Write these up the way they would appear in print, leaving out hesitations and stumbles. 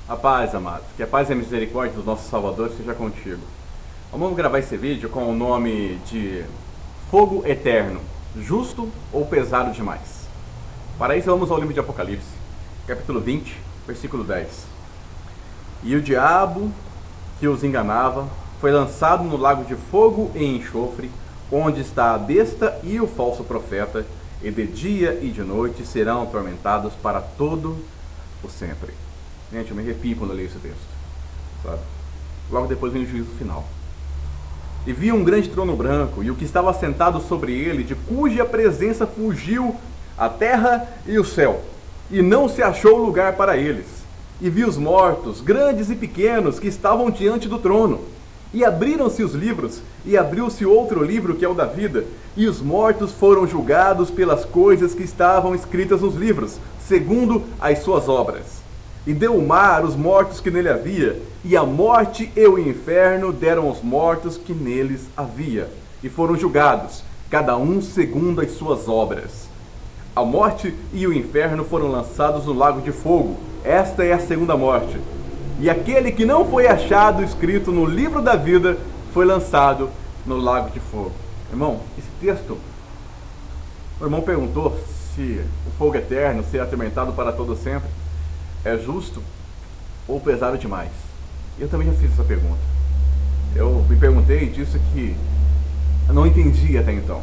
A paz, amados. Que a paz e a misericórdia do nosso Salvador seja contigo. Vamos gravar esse vídeo com o nome de Fogo Eterno, justo ou pesado demais? Para isso vamos ao livro de Apocalipse, capítulo 20, versículo 10. E o diabo que os enganava foi lançado no lago de fogo e enxofre, onde está a besta e o falso profeta, e de dia e de noite serão atormentados para todo o sempre. Gente, eu me arrepio quando eu leio esse texto, sabe? Logo depois vem o juízo final. E vi um grande trono branco, e o que estava sentado sobre ele, de cuja presença fugiu a terra e o céu, e não se achou lugar para eles. E vi os mortos, grandes e pequenos, que estavam diante do trono. E abriram-se os livros, e abriu-se outro livro, que é o da vida, e os mortos foram julgados pelas coisas que estavam escritas nos livros, segundo as suas obras. E deu o mar os mortos que nele havia, e a morte e o inferno deram aos mortos que neles havia, e foram julgados, cada um segundo as suas obras. A morte e o inferno foram lançados no lago de fogo. Esta é a segunda morte. E aquele que não foi achado escrito no livro da vida foi lançado no lago de fogo. Irmão, esse texto, o irmão perguntou se o fogo eterno será atormentado para todo sempre é justo ou pesado demais. Eu também já fiz essa pergunta. Eu me perguntei e disse que eu não entendi até então.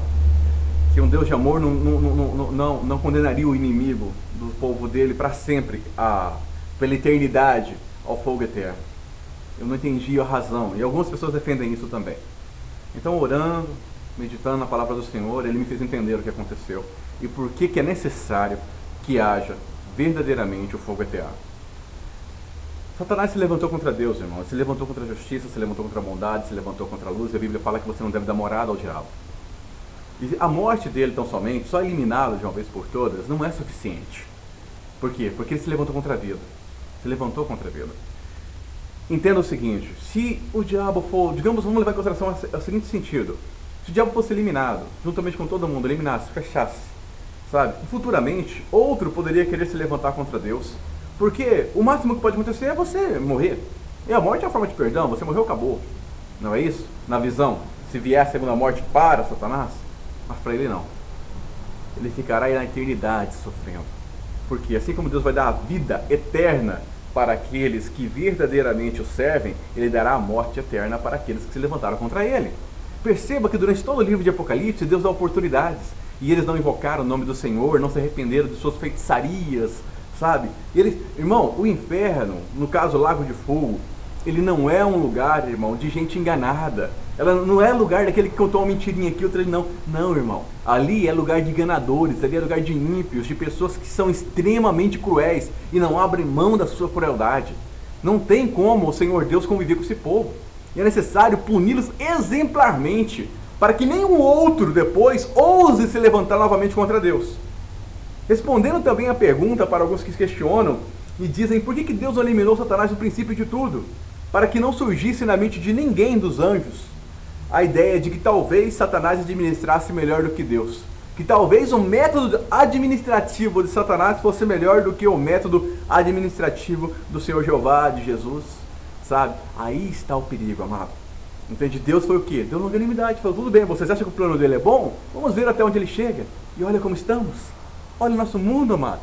Que um Deus de amor não condenaria o inimigo do povo dele para sempre, pela eternidade, ao fogo eterno. Eu não entendi a razão, e algumas pessoas defendem isso também. Então, orando, meditando na palavra do Senhor, ele me fez entender o que aconteceu e por que é necessário que haja verdadeiramente o fogo eterno. Satanás se levantou contra Deus, irmão. Ele se levantou contra a justiça, se levantou contra a bondade, se levantou contra a luz. A Bíblia fala que você não deve dar morada ao diabo. E a morte dele, tão somente, só eliminá-lo de uma vez por todas, não é suficiente. Por quê? Porque ele se levantou contra a vida. Se levantou contra a vida. Entenda o seguinte: se o diabo for, digamos, vamos levar em consideração o seguinte sentido: se o diabo fosse eliminado, juntamente com todo mundo, eliminasse, fechasse, sabe? Futuramente, outro poderia querer se levantar contra Deus, porque o máximo que pode acontecer é você morrer. E a morte é uma forma de perdão, você morreu, acabou. Não é isso? Na visão, se vier a segunda morte para Satanás, mas para ele não. Ele ficará aí na eternidade sofrendo. Porque assim como Deus vai dar a vida eterna para aqueles que verdadeiramente o servem, ele dará a morte eterna para aqueles que se levantaram contra ele. Perceba que durante todo o livro de Apocalipse, Deus dá oportunidades. E eles não invocaram o nome do Senhor, não se arrependeram de suas feitiçarias, sabe? Irmão, o inferno, no caso o lago de fogo, ele não é um lugar, irmão, de gente enganada. Ela não é lugar daquele que contou uma mentirinha aqui, outra ali, não. Não, irmão. Ali é lugar de enganadores, ali é lugar de ímpios, de pessoas que são extremamente cruéis e não abrem mão da sua crueldade. Não tem como o Senhor Deus conviver com esse povo. E é necessário puni-los exemplarmente, para que nenhum outro depois ouse se levantar novamente contra Deus. Respondendo também a pergunta para alguns que questionam e dizem por que Deus eliminou Satanás no princípio de tudo, para que não surgisse na mente de ninguém dos anjos a ideia de que talvez Satanás administrasse melhor do que Deus, que talvez o método administrativo de Satanás fosse melhor do que o método administrativo do Senhor Jeová, de Jesus, sabe? Aí está o perigo, amado. Entende? Deus foi o quê? Deu longanimidade, falou, tudo bem, vocês acham que o plano dele é bom? Vamos ver até onde ele chega. E olha como estamos. Olha o nosso mundo, amado.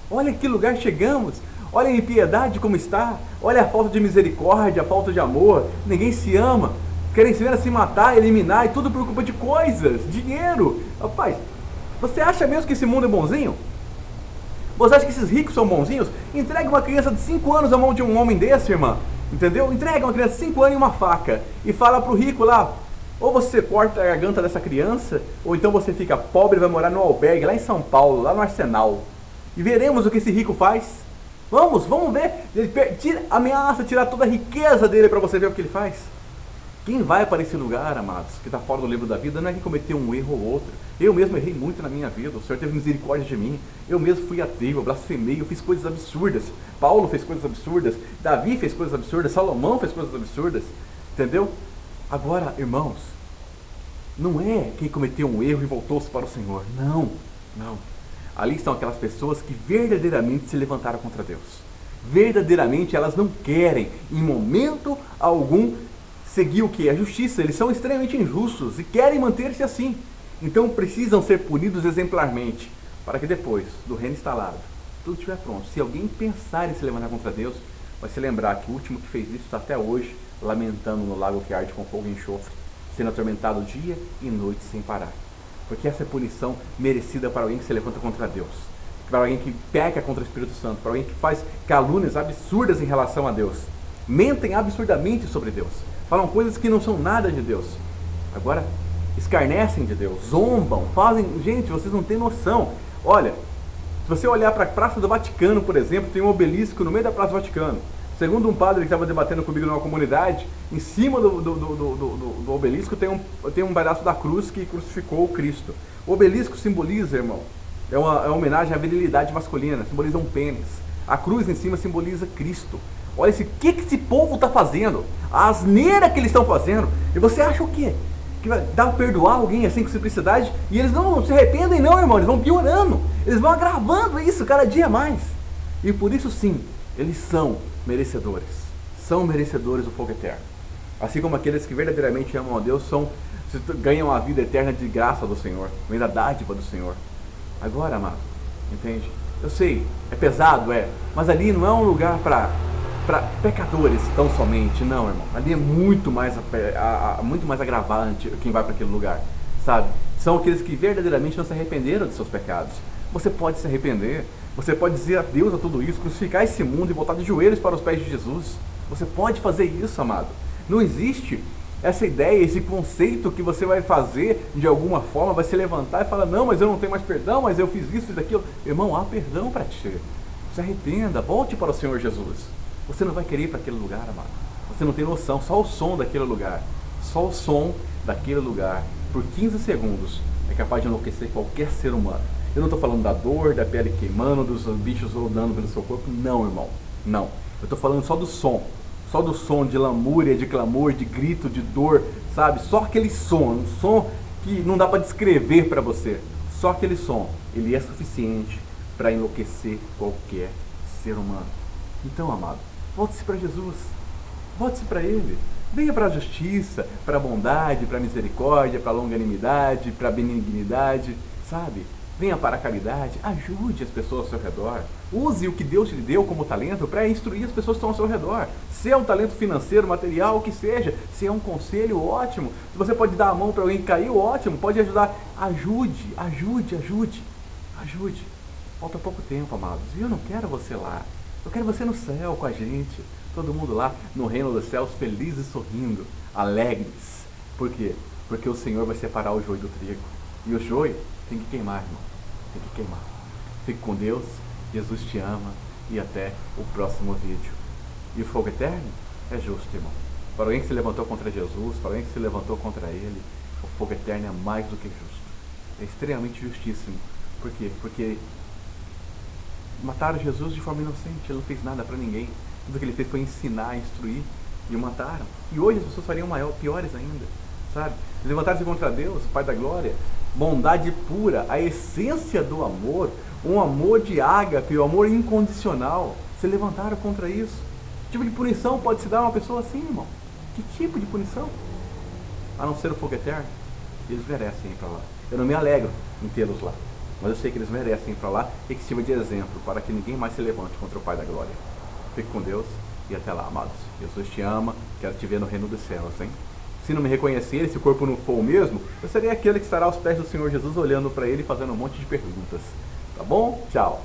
Olha que lugar chegamos. Olha a impiedade como está. Olha a falta de misericórdia, a falta de amor. Ninguém se ama. Querem se matar, eliminar, e tudo por culpa de coisas, dinheiro. Rapaz, você acha mesmo que esse mundo é bonzinho? Você acha que esses ricos são bonzinhos? Entrega uma criança de 5 anos na mão de um homem desse, irmã. Entendeu? Entrega uma criança de 5 anos e uma faca e fala pro rico lá, ou você corta a garganta dessa criança, ou então você fica pobre e vai morar no albergue lá em São Paulo, lá no Arsenal. E veremos o que esse rico faz. Vamos ver. Ele ameaça tirar toda a riqueza dele para você ver o que ele faz. Quem vai para esse lugar, amados, que está fora do livro da vida, não é quem cometeu um erro ou outro. Eu mesmo errei muito na minha vida, o Senhor teve misericórdia de mim. Eu mesmo fui ateu, eu blasfemei, eu fiz coisas absurdas. Paulo fez coisas absurdas, Davi fez coisas absurdas, Salomão fez coisas absurdas. Entendeu? Agora, irmãos, não é quem cometeu um erro e voltou-se para o Senhor. Não. Ali estão aquelas pessoas que verdadeiramente se levantaram contra Deus. Verdadeiramente elas não querem, em momento algum, seguir o que é a justiça. Eles são extremamente injustos e querem manter-se assim. Então precisam ser punidos exemplarmente, para que depois do reino instalado, tudo estiver pronto. Se alguém pensar em se levantar contra Deus, vai se lembrar que o último que fez isso está até hoje lamentando no lago que arde com fogo e enxofre, sendo atormentado dia e noite sem parar. Porque essa é a punição merecida para alguém que se levanta contra Deus, para alguém que peca contra o Espírito Santo, para alguém que faz calúnias absurdas em relação a Deus, mentem absurdamente sobre Deus, falam coisas que não são nada de Deus. Agora, escarnecem de Deus, zombam, fazem... Gente, vocês não têm noção. Olha, se você olhar para a Praça do Vaticano, por exemplo, tem um obelisco no meio da Praça do Vaticano. Segundo um padre que estava debatendo comigo numa comunidade, em cima do obelisco tem um pedaço da cruz que crucificou o Cristo. O obelisco simboliza, irmão, é uma homenagem à virilidade masculina, simboliza um pênis. A cruz em cima simboliza Cristo. Olha o que esse povo está fazendo, a asneira que eles estão fazendo. E você acha o quê? Que vai dar para perdoar alguém assim com simplicidade? E eles não se arrependem não, irmão, eles vão piorando, eles vão agravando isso cada dia mais. E por isso sim, eles são merecedores do fogo eterno. Assim como aqueles que verdadeiramente amam a Deus ganham a vida eterna de graça do Senhor, vem da dádiva do Senhor. Agora, amado, entende? Eu sei, é pesado, mas ali não é um lugar para pecadores tão somente, não, irmão. Ali é muito mais agravante quem vai para aquele lugar, sabe? São aqueles que verdadeiramente não se arrependeram de seus pecados. Você pode se arrepender, você pode dizer adeus a tudo isso, crucificar esse mundo e voltar de joelhos para os pés de Jesus. Você pode fazer isso, amado. Não existe essa ideia, esse conceito que você vai fazer de alguma forma, vai se levantar e falar, não, mas eu não tenho mais perdão, mas eu fiz isso e daquilo. Irmão, há perdão para ti. Se arrependa, volte para o Senhor Jesus. Você não vai querer ir para aquele lugar, amado. Você não tem noção, só o som daquele lugar, por 15 segundos, é capaz de enlouquecer qualquer ser humano. Eu não estou falando da dor, da pele queimando, dos bichos rodando pelo seu corpo. Não, irmão. Não. Eu estou falando só do som. Só do som de lamúria, de clamor, de grito, de dor, sabe? Só aquele som. Um som que não dá para descrever para você. Só aquele som. Ele é suficiente para enlouquecer qualquer ser humano. Então, amado, volte-se para Jesus. Volte-se para Ele. Venha para a justiça, para a bondade, para a misericórdia, para a longanimidade, para a benignidade, sabe? Venha para a caridade, ajude as pessoas ao seu redor. Use o que Deus lhe deu como talento para instruir as pessoas que estão ao seu redor. Se é um talento financeiro, material, o que seja. Se é um conselho, ótimo. Se você pode dar a mão para alguém que caiu, ótimo. Pode ajudar. Ajude. Falta pouco tempo, amados. E eu não quero você lá. Eu quero você no céu com a gente. Todo mundo lá no reino dos céus, felizes e sorrindo, alegres. Por quê? Porque o Senhor vai separar o joio do trigo. E o joio tem que queimar, irmão. Tem que queimar. Fique com Deus. Jesus te ama. E até o próximo vídeo. E o fogo eterno é justo, irmão. Para alguém que se levantou contra Jesus, para alguém que se levantou contra Ele, o fogo eterno é mais do que justo. É extremamente justíssimo. Por quê? Porque mataram Jesus de forma inocente. Ele não fez nada para ninguém. Tudo que ele fez foi ensinar, instruir. E o mataram. E hoje as pessoas fariam piores ainda. Sabe? Levantaram-se contra Deus, o Pai da Glória. Bondade pura, a essência do amor, um amor de ágape, um amor incondicional. Se levantaram contra isso. Que tipo de punição pode se dar a uma pessoa assim, irmão? Que tipo de punição? A não ser o fogo eterno? Eles merecem ir para lá. Eu não me alegro em tê-los lá, mas eu sei que eles merecem ir para lá e que sirva de exemplo para que ninguém mais se levante contra o Pai da Glória. Fique com Deus e até lá, amados. Jesus te ama, quero te ver no reino dos céus, hein? Se não me reconhecer, se o corpo não for o mesmo, eu serei aquele que estará aos pés do Senhor Jesus olhando para Ele e fazendo um monte de perguntas. Tá bom? Tchau!